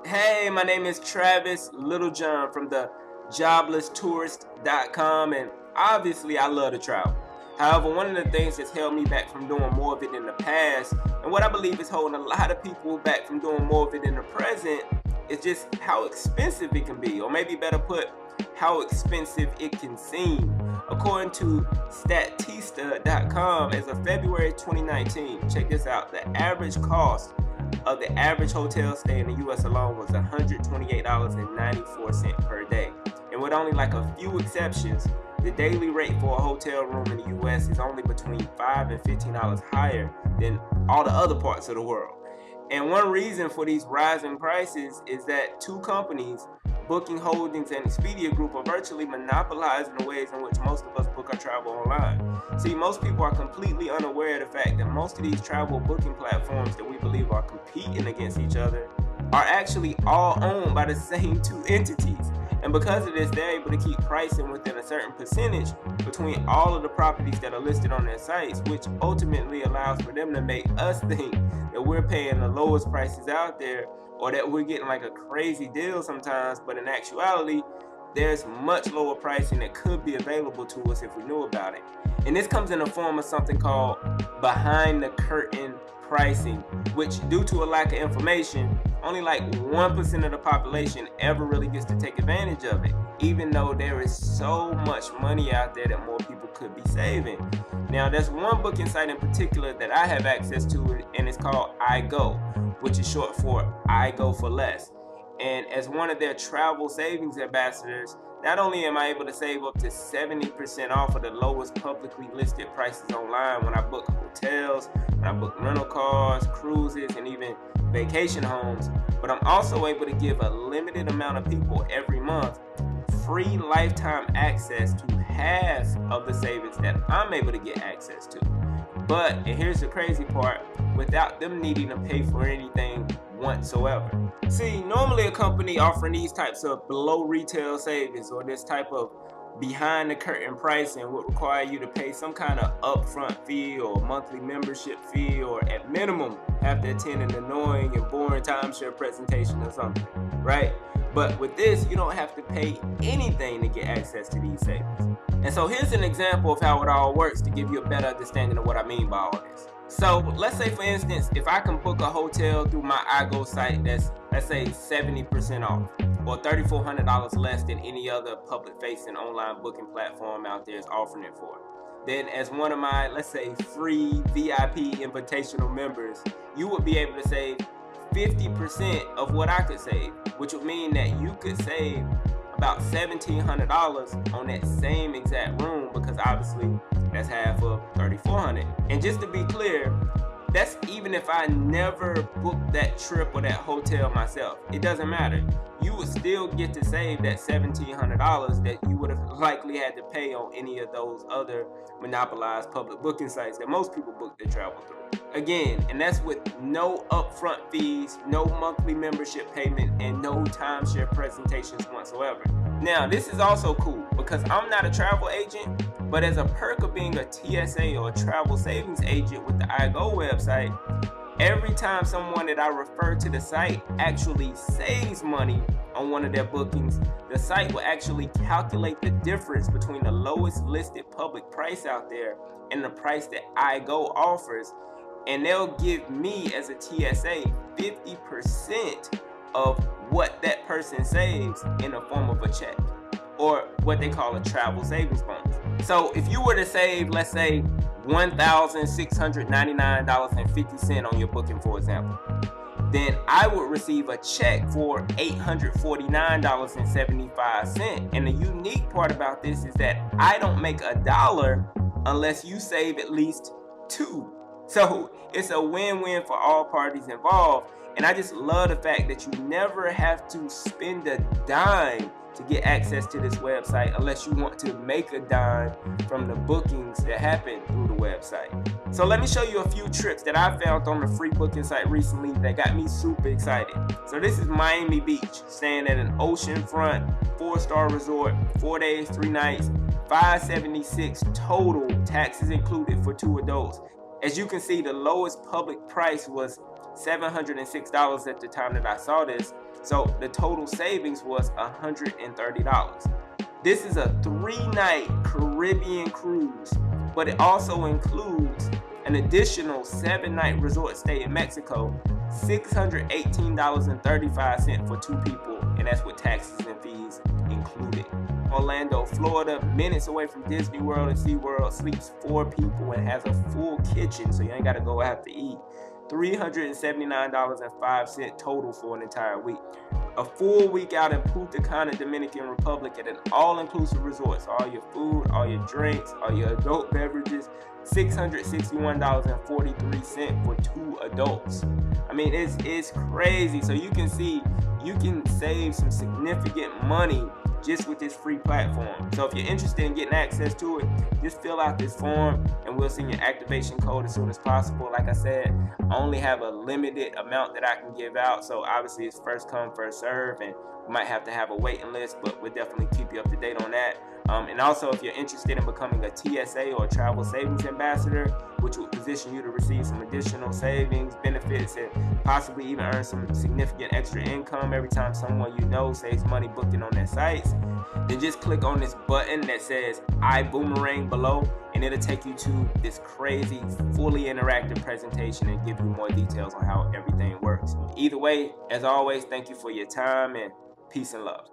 Hey, my name is Travis Littlejohn from the joblesstourist.com, and obviously I love to travel. However, one of the things that's held me back from doing more of it in the past, and what I believe is holding a lot of people back from doing more of it in the present, is just how expensive it can be, or maybe better put, how expensive it can seem. According to Statista.com, as of February 2019, check this out, the average cost of the average hotel stay in the US alone was $128.94 per day. And with only like a few exceptions, the daily rate for a hotel room in the US is only between $5 and $15 higher than all the other parts of the world. And one reason for these rising prices is that two companies, Booking Holdings and Expedia Group, are virtually monopolizing the ways in which most of us book our travel online. See, most people are completely unaware of the fact that most of these travel booking platforms that we believe are competing against each other are actually all owned by the same two entities. And because of this, they're able to keep pricing within a certain percentage between all of the properties that are listed on their sites, which ultimately allows for them to make us think that we're paying the lowest prices out there, or that we're getting like a crazy deal sometimes, but in actuality, there's much lower pricing that could be available to us if we knew about it. And this comes in the form of something called behind the curtain pricing, which, due to a lack of information, only like 1% of the population ever really gets to take advantage of it, even though there is so much money out there that more people could be saving. Now, there's one booking site in particular that I have access to, and it's called iGo, which is short for I Go for Less. And as one of their travel savings ambassadors, not only am I able to save up to 70% off of the lowest publicly listed prices online when I book hotels, when I book rental cars, cruises, and even vacation homes, but I'm also able to give a limited amount of people every month free lifetime access to half of the savings that I'm able to get access to. But, and here's the crazy part, without them needing to pay for anything whatsoever. See, normally a company offering these types of below retail savings or this type of behind the curtain pricing would require you to pay some kind of upfront fee or monthly membership fee, or at minimum have to attend an annoying and boring timeshare presentation or something, right? But with this, you don't have to pay anything to get access to these savings. And so here's an example of how it all works to give you a better understanding of what I mean by all this. So let's say, for instance, if I can book a hotel through my iGo site that's, let's say, 70% off, or $3,400 less than any other public-facing online booking platform out there is offering it for, then as one of my, let's say, free VIP invitational members, you would be able to save 50% of what I could save, which would mean that you could save about $1,700 on that same exact room, because obviously that's half of $3,400. And just to be clear, that's even if I never booked that trip or that hotel myself. It doesn't matter. You would still get to save that $1,700 that you would have likely had to pay on any of those other monopolized public booking sites that most people book their travel through. Again, and that's with no upfront fees, no monthly membership payment, and no timeshare presentations whatsoever. Now, this is also cool because I'm not a travel agent, but as a perk of being a TSA or a travel savings agent with the iGo website, every time someone that I refer to the site actually saves money on one of their bookings, the site will actually calculate the difference between the lowest listed public price out there and the price that iGo offers, and they'll give me as a TSA 50% of what that person saves in the form of a check, or what they call a travel savings bonus. So if you were to save, let's say, $1,699.50 on your booking, for example, then I would receive a check for $849.75. And the unique part about this is that I don't make a dollar unless you save at least two. So it's a win-win for all parties involved. And I just love the fact that you never have to spend a dime to get access to this website unless you want to make a dime from the bookings that happen through the website. So let me show you a few tricks that I found on the free booking site recently that got me super excited. So this is Miami Beach, staying at an oceanfront 4-star resort, 4 days, 3 nights, $576 total, taxes included, for 2 adults. As you can see, the lowest public price was $706 at the time that I saw this. So the total savings was $130. This is a 3-night Caribbean cruise, but it also includes an additional 7-night resort stay in Mexico, $618.35 for 2 people, and that's with taxes and fees included. Orlando, Florida, minutes away from Disney World and SeaWorld, sleeps 4 people and has a full kitchen, so you ain't gotta go out to eat. $379.05 total for an entire week. A full week out in Punta Cana, Dominican Republic at an all-inclusive resort. So all your food, all your drinks, all your adult beverages, $661.43 for 2 adults. I mean, it's crazy. So you can see you can save some significant money just with this free platform. So if you're interested in getting access to it, just fill out this form and we'll send your activation code as soon as possible. Like I said, I only have a limited amount that I can give out, so obviously it's first come, first serve, and we might have to have a waiting list, but we'll definitely keep you up to date on that. And also, if you're interested in becoming a TSA or a Travel Savings Ambassador, which would position you to receive some additional savings, benefits, and possibly even earn some significant extra income every time someone you know saves money booking on their sites, then just click on this button that says iBoomerang below, and it'll take you to this crazy, fully interactive presentation and give you more details on how everything works. Either way, as always, thank you for your time and peace and love.